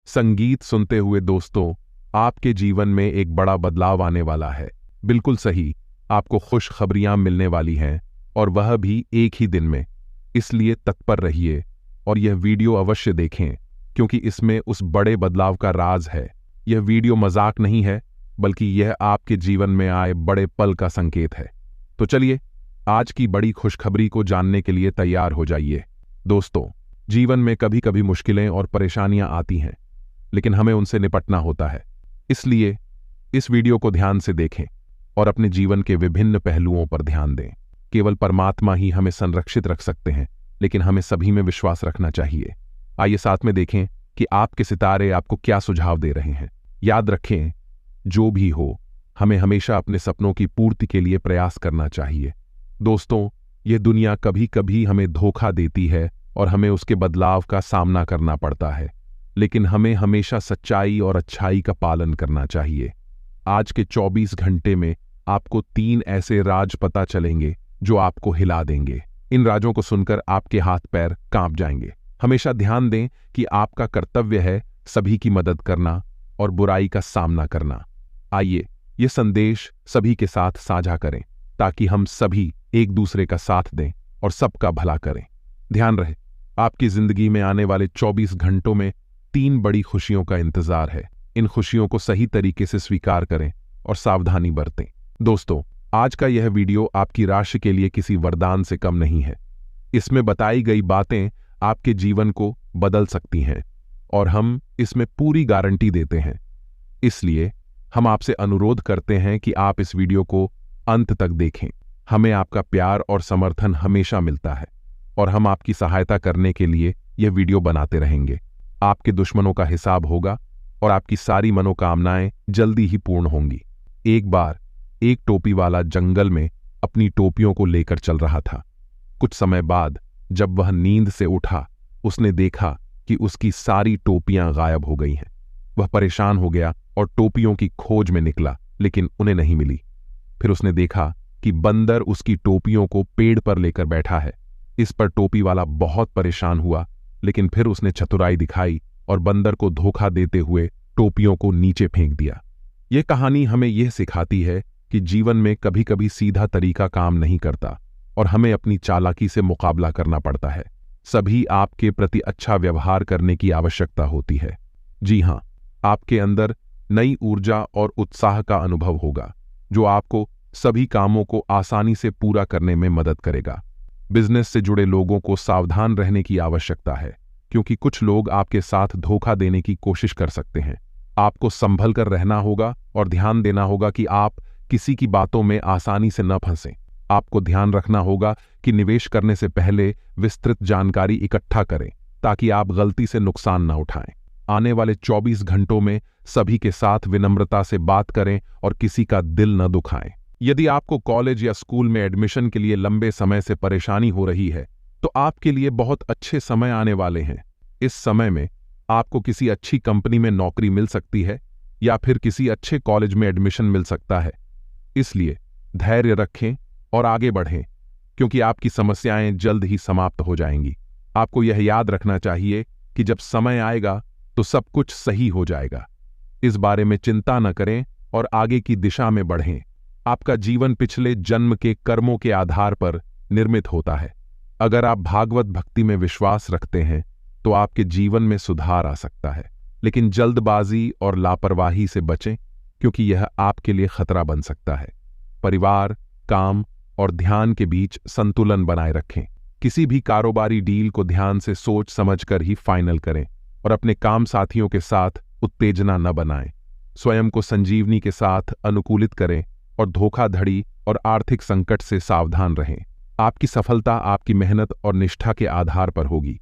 संगीत सुनते हुए दोस्तों, आपके जीवन में एक बड़ा बदलाव आने वाला है। बिल्कुल सही, आपको खुशखबरियां मिलने वाली हैं और वह भी एक ही दिन में। इसलिए तत्पर रहिए और यह वीडियो अवश्य देखें, क्योंकि इसमें उस बड़े बदलाव का राज है। यह वीडियो मजाक नहीं है, बल्कि यह आपके जीवन में आए बड़े पल का संकेत है। तो चलिए, आज की बड़ी खुशखबरी को जानने के लिए तैयार हो जाइए। दोस्तों, जीवन में कभी कभी मुश्किलें और परेशानियां आती हैं, लेकिन हमें उनसे निपटना होता है। इसलिए इस वीडियो को ध्यान से देखें और अपने जीवन के विभिन्न पहलुओं पर ध्यान दें। केवल परमात्मा ही हमें संरक्षित रख सकते हैं, लेकिन हमें सभी में विश्वास रखना चाहिए। आइए साथ में देखें कि आपके सितारे आपको क्या सुझाव दे रहे हैं। याद रखें, जो भी हो, हमें हमेशा अपने सपनों की पूर्ति के लिए प्रयास करना चाहिए। दोस्तों, यह दुनिया कभी कभी हमें धोखा देती है और हमें उसके बदलाव का सामना करना पड़ता है, लेकिन हमें हमेशा सच्चाई और अच्छाई का पालन करना चाहिए। आज के 24 घंटे में आपको 3 ऐसे राज पता चलेंगे जो आपको हिला देंगे। इन राजों को सुनकर आपके हाथ पैर कांप जाएंगे। हमेशा ध्यान दें कि आपका कर्तव्य है सभी की मदद करना और बुराई का सामना करना। आइए ये संदेश सभी के साथ साझा करें, ताकि हम सभी एक दूसरे का साथ दें और सबका भला करें। ध्यान रहे, आपकी जिंदगी में आने वाले 24 घंटों में 3 बड़ी खुशियों का इंतजार है। इन खुशियों को सही तरीके से स्वीकार करें और सावधानी बरतें। दोस्तों, आज का यह वीडियो आपकी राशि के लिए किसी वरदान से कम नहीं है। इसमें बताई गई बातें आपके जीवन को बदल सकती हैं और हम इसमें पूरी गारंटी देते हैं। इसलिए हम आपसे अनुरोध करते हैं कि आप इस वीडियो को अंत तक देखें। हमें आपका प्यार और समर्थन हमेशा मिलता है और हम आपकी सहायता करने के लिए यह वीडियो बनाते रहेंगे। आपके दुश्मनों का हिसाब होगा और आपकी सारी मनोकामनाएं जल्दी ही पूर्ण होंगी। एक बार एक टोपी वाला जंगल में अपनी टोपियों को लेकर चल रहा था। कुछ समय बाद जब वह नींद से उठा, उसने देखा कि उसकी सारी टोपियां गायब हो गई हैं। वह परेशान हो गया और टोपियों की खोज में निकला, लेकिन उन्हें नहीं मिली। फिर उसने देखा कि बंदर उसकी टोपियों को पेड़ पर लेकर बैठा है। इस पर टोपी वाला बहुत परेशान हुआ, लेकिन फिर उसने चतुराई दिखाई और बंदर को धोखा देते हुए टोपियों को नीचे फेंक दिया। यह कहानी हमें यह सिखाती है कि जीवन में कभी कभी सीधा तरीका काम नहीं करता और हमें अपनी चालाकी से मुकाबला करना पड़ता है। सभी आपके प्रति अच्छा व्यवहार करने की आवश्यकता होती है। जी हां, आपके अंदर नई ऊर्जा और उत्साह का अनुभव होगा, जो आपको सभी कामों को आसानी से पूरा करने में मदद करेगा। बिजनेस से जुड़े लोगों को सावधान रहने की आवश्यकता है, क्योंकि कुछ लोग आपके साथ धोखा देने की कोशिश कर सकते हैं। आपको संभल कर रहना होगा और ध्यान देना होगा कि आप किसी की बातों में आसानी से न फंसें। आपको ध्यान रखना होगा कि निवेश करने से पहले विस्तृत जानकारी इकट्ठा करें, ताकि आप गलती से नुकसान न उठाएं। आने वाले 24 घंटों में सभी के साथ विनम्रता से बात करें और किसी का दिल न दुखाएं। यदि आपको कॉलेज या स्कूल में एडमिशन के लिए लंबे समय से परेशानी हो रही है, तो आपके लिए बहुत अच्छे समय आने वाले हैं। इस समय में आपको किसी अच्छी कंपनी में नौकरी मिल सकती है या फिर किसी अच्छे कॉलेज में एडमिशन मिल सकता है। इसलिए धैर्य रखें और आगे बढ़ें, क्योंकि आपकी समस्याएं जल्द ही समाप्त हो जाएंगी। आपको यह याद रखना चाहिए कि जब समय आएगा तो सब कुछ सही हो जाएगा। इस बारे में चिंता न करें और आगे की दिशा में बढ़ें। आपका जीवन पिछले जन्म के कर्मों के आधार पर निर्मित होता है। अगर आप भागवत भक्ति में विश्वास रखते हैं तो आपके जीवन में सुधार आ सकता है, लेकिन जल्दबाजी और लापरवाही से बचें, क्योंकि यह आपके लिए खतरा बन सकता है। परिवार, काम और ध्यान के बीच संतुलन बनाए रखें। किसी भी कारोबारी डील को ध्यान से सोच समझकर ही फाइनल करें और अपने काम साथियों के साथ उत्तेजना न बनाएं। स्वयं को संजीवनी के साथ अनुकूलित करें और धोखाधड़ी और आर्थिक संकट से सावधान रहें। आपकी सफलता आपकी मेहनत और निष्ठा के आधार पर होगी।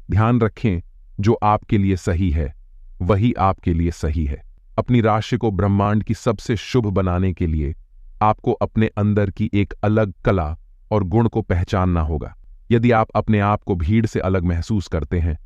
ध्यान रखें, जो आपके लिए सही है वही आपके लिए सही है। अपनी राशि को ब्रह्मांड की सबसे शुभ बनाने के लिए आपको अपने अंदर की एक अलग कला और गुण को पहचानना होगा। यदि आप अपने आप को भीड़ से अलग महसूस करते हैं,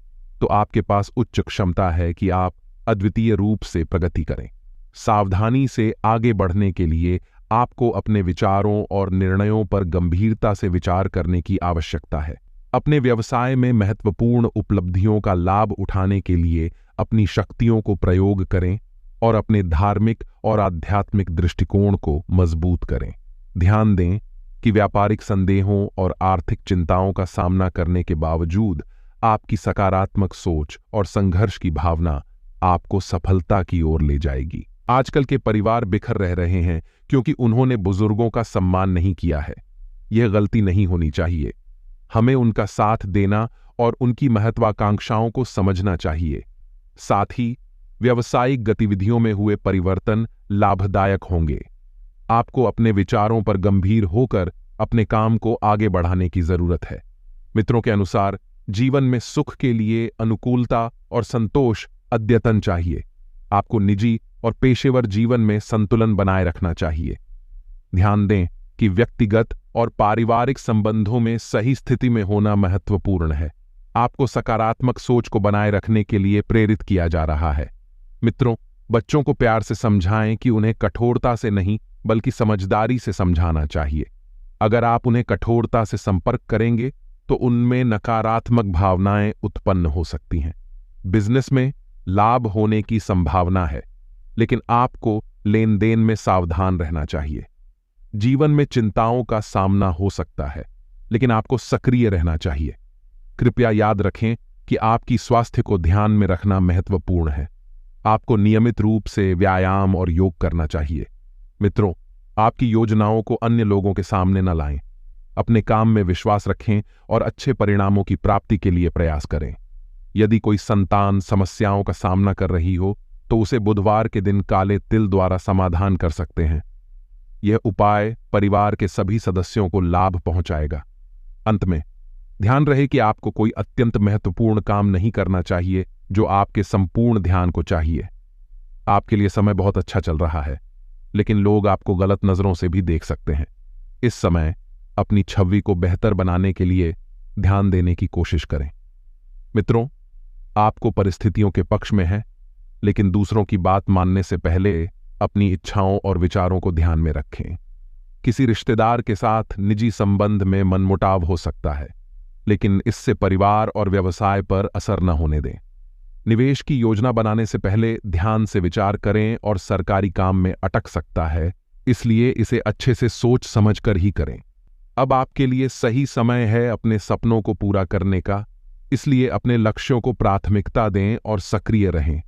तो आपके पास उच्च क्षमता है कि आप अद्वितीय रूप से प्रगति करें। सावधानी से आगे बढ़ने के लिए आपको अपने विचारों और निर्णयों पर गंभीरता से विचार करने की आवश्यकता है। अपने व्यवसाय में महत्वपूर्ण उपलब्धियों का लाभ उठाने के लिए अपनी शक्तियों को प्रयोग करें और अपने धार्मिक और आध्यात्मिक दृष्टिकोण को मजबूत करें। ध्यान दें कि व्यापारिक संदेहों और आर्थिक चिंताओं का सामना करने के बावजूद आपकी सकारात्मक सोच और संघर्ष की भावना आपको सफलता की ओर ले जाएगी। आजकल के परिवार बिखर रह रहे हैं क्योंकि उन्होंने बुजुर्गों का सम्मान नहीं किया है। यह गलती नहीं होनी चाहिए। हमें उनका साथ देना और उनकी महत्वाकांक्षाओं को समझना चाहिए। साथ ही व्यावसायिक गतिविधियों में हुए परिवर्तन लाभदायक होंगे। आपको अपने विचारों पर गंभीर होकर अपने काम को आगे बढ़ाने की जरूरत है। मित्रों के अनुसार जीवन में सुख के लिए अनुकूलता और संतोष अद्यतन चाहिए। आपको निजी और पेशेवर जीवन में संतुलन बनाए रखना चाहिए। ध्यान दें कि व्यक्तिगत और पारिवारिक संबंधों में सही स्थिति में होना महत्वपूर्ण है। आपको सकारात्मक सोच को बनाए रखने के लिए प्रेरित किया जा रहा है। मित्रों, बच्चों को प्यार से समझाएं कि उन्हें कठोरता से नहीं बल्कि समझदारी से समझाना चाहिए। अगर आप उन्हें कठोरता से संपर्क करेंगे तो उनमें नकारात्मक भावनाएं उत्पन्न हो सकती हैं। बिजनेस में लाभ होने की संभावना है, लेकिन आपको लेन देन में सावधान रहना चाहिए। जीवन में चिंताओं का सामना हो सकता है, लेकिन आपको सक्रिय रहना चाहिए। कृपया याद रखें कि आपकी स्वास्थ्य को ध्यान में रखना महत्वपूर्ण है। आपको नियमित रूप से व्यायाम और योग करना चाहिए। मित्रों, आपकी योजनाओं को अन्य लोगों के सामने न लाएं। अपने काम में विश्वास रखें और अच्छे परिणामों की प्राप्ति के लिए प्रयास करें। यदि कोई संतान समस्याओं का सामना कर रही हो तो उसे बुधवार के दिन काले तिल द्वारा समाधान कर सकते हैं। यह उपाय परिवार के सभी सदस्यों को लाभ पहुंचाएगा। अंत में ध्यान रहे कि आपको कोई अत्यंत महत्वपूर्ण काम नहीं करना चाहिए जो आपके संपूर्ण ध्यान को चाहिए। आपके लिए समय बहुत अच्छा चल रहा है, लेकिन लोग आपको गलत नजरों से भी देख सकते हैं। इस समय अपनी छवि को बेहतर बनाने के लिए ध्यान देने की कोशिश करें। मित्रों, आपको परिस्थितियों के पक्ष में है, लेकिन दूसरों की बात मानने से पहले अपनी इच्छाओं और विचारों को ध्यान में रखें। किसी रिश्तेदार के साथ निजी संबंध में मनमुटाव हो सकता है, लेकिन इससे परिवार और व्यवसाय पर असर न होने दें। निवेश की योजना बनाने से पहले ध्यान से विचार करें और सरकारी काम में अटक सकता है, इसलिए इसे अच्छे से सोच समझकर ही करें। अब आपके लिए सही समय है अपने सपनों को पूरा करने का, इसलिए अपने लक्ष्यों को प्राथमिकता दें और सक्रिय रहें।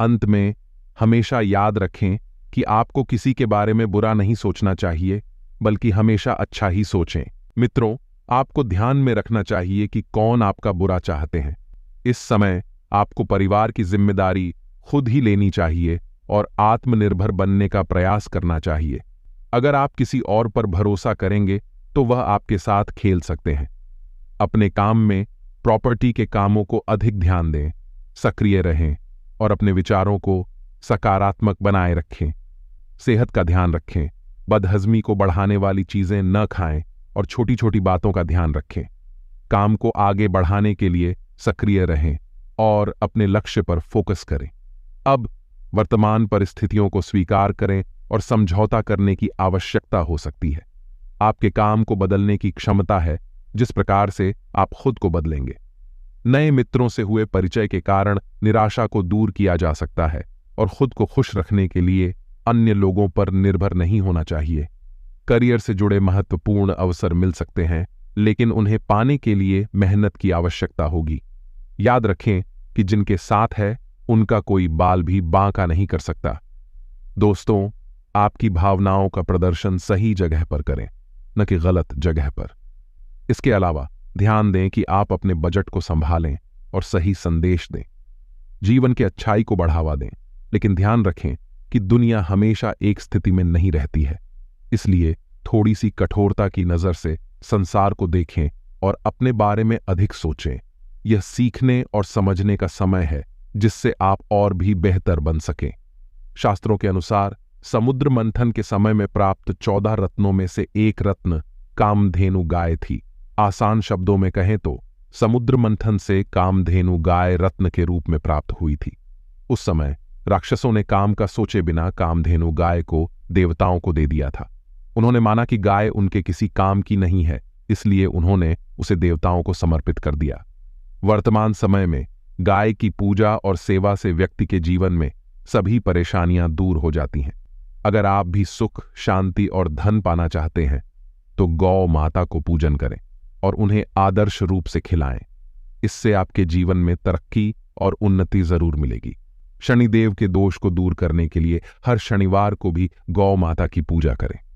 अंत में हमेशा याद रखें कि आपको किसी के बारे में बुरा नहीं सोचना चाहिए, बल्कि हमेशा अच्छा ही सोचें। मित्रों, आपको ध्यान में रखना चाहिए कि कौन आपका बुरा चाहते हैं। इस समय आपको परिवार की जिम्मेदारी खुद ही लेनी चाहिए और आत्मनिर्भर बनने का प्रयास करना चाहिए। अगर आप किसी और पर भरोसा करेंगे तो वह आपके साथ खेल सकते हैं। अपने काम में प्रॉपर्टी के कामों को अधिक ध्यान दें, सक्रिय रहें और अपने विचारों को सकारात्मक बनाए रखें। सेहत का ध्यान रखें, बदहजमी को बढ़ाने वाली चीजें न खाएं और छोटी छोटी बातों का ध्यान रखें। काम को आगे बढ़ाने के लिए सक्रिय रहें और अपने लक्ष्य पर फोकस करें। अब वर्तमान परिस्थितियों को स्वीकार करें और समझौता करने की आवश्यकता हो सकती है। आपके काम को बदलने की क्षमता है, जिस प्रकार से आप खुद को बदलेंगे। नए मित्रों से हुए परिचय के कारण निराशा को दूर किया जा सकता है और खुद को खुश रखने के लिए अन्य लोगों पर निर्भर नहीं होना चाहिए। करियर से जुड़े महत्वपूर्ण अवसर मिल सकते हैं, लेकिन उन्हें पाने के लिए मेहनत की आवश्यकता होगी। याद रखें कि जिनके साथ है उनका कोई बाल भी बांका नहीं कर सकता। दोस्तों, आपकी भावनाओं का प्रदर्शन सही जगह पर करें, न कि गलत जगह पर। इसके अलावा ध्यान दें कि आप अपने बजट को संभालें और सही संदेश दें। जीवन की अच्छाई को बढ़ावा दें, लेकिन ध्यान रखें कि दुनिया हमेशा एक स्थिति में नहीं रहती है। इसलिए थोड़ी सी कठोरता की नजर से संसार को देखें और अपने बारे में अधिक सोचें। यह सीखने और समझने का समय है, जिससे आप और भी बेहतर बन सकें। शास्त्रों के अनुसार समुद्र मंथन के समय में प्राप्त 14 रत्नों में से एक रत्न कामधेनु गाय थी। आसान शब्दों में कहें तो समुद्र मंथन से कामधेनु गाय रत्न के रूप में प्राप्त हुई थी। उस समय राक्षसों ने काम का सोचे बिना कामधेनु गाय को देवताओं को दे दिया था। उन्होंने माना कि गाय उनके किसी काम की नहीं है, इसलिए उन्होंने उसे देवताओं को समर्पित कर दिया। वर्तमान समय में गाय की पूजा और सेवा से व्यक्ति के जीवन में सभी परेशानियां दूर हो जाती हैं। अगर आप भी सुख, शांति और धन पाना चाहते हैं तो गौ माता को पूजन करें और उन्हें आदर्श रूप से खिलाएं। इससे आपके जीवन में तरक्की और उन्नति जरूर मिलेगी। शनिदेव के दोष को दूर करने के लिए हर शनिवार को भी गौ माता की पूजा करें।